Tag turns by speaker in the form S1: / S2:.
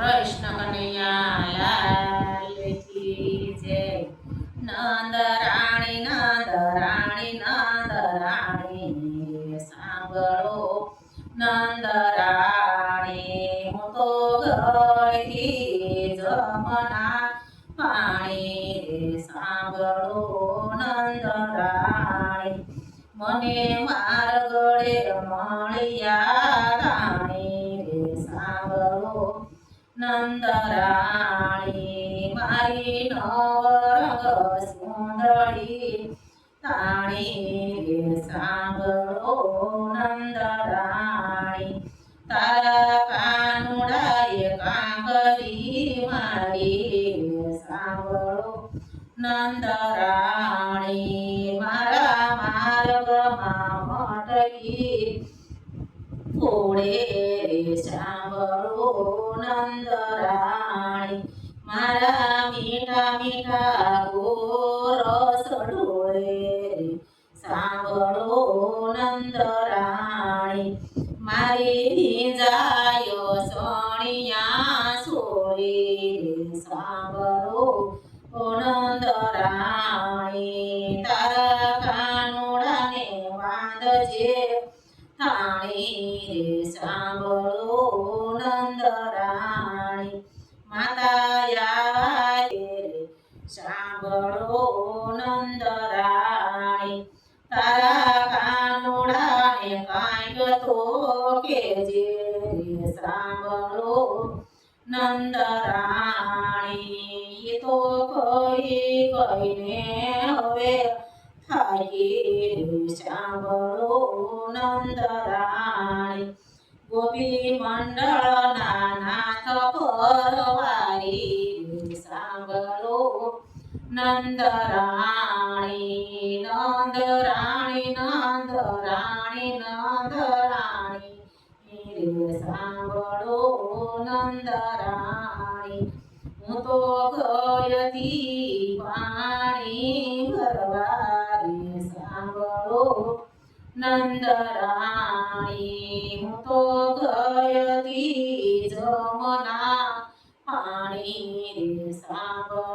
S1: કૃષ્ણ કનૈયા લાલ કી જય. નંદ રાણી નંદ રાણી નંદ રાણી સાંભળો નંદ રાણી હું તો ગઈ જમના પાણી સાંભળો નંદ રાણી મને માર્ગળે મળ્યા રાણી સાંભળો નંદ રાણી મારી નવરંગ સુંદરી તાણી સાંભળો નંદ રાણી તારા કાનુડાએ કાંકરી મારી સાંભળો નંદ રાણી મારા માર્ગમાં મટકી ફોડે સાંભળો નંદ રાણી મારા મીઠા મીઠા ગોરસ ઢોળે સાંભળો નંદ રાણી મારી ભીંજાયો સોણિયા સોળે સાંભળો નંદ રાણી તારા કાનુડાને વાંધજે તાણી સાંભળો નંદ રાણી માતા સાંભળો નંદ રાણી તારા કાનુડાને કાંઈક તો કેજે સાંભળો નંદ રાણી તો કહીને હવે થાકી સાંભળો નંદ રાણી ગોપી મંડળના નાથ પરવારી સાંભળો નંદ રાણી નંદ રાણી નંદ રાણી નંદ રાણી સાંભળો નંદ રાણી હું તો ગયતી પાણી ભરવા સાંભળો નંદ રાણી હું તો ગયતી જમના પાણી સાંભળો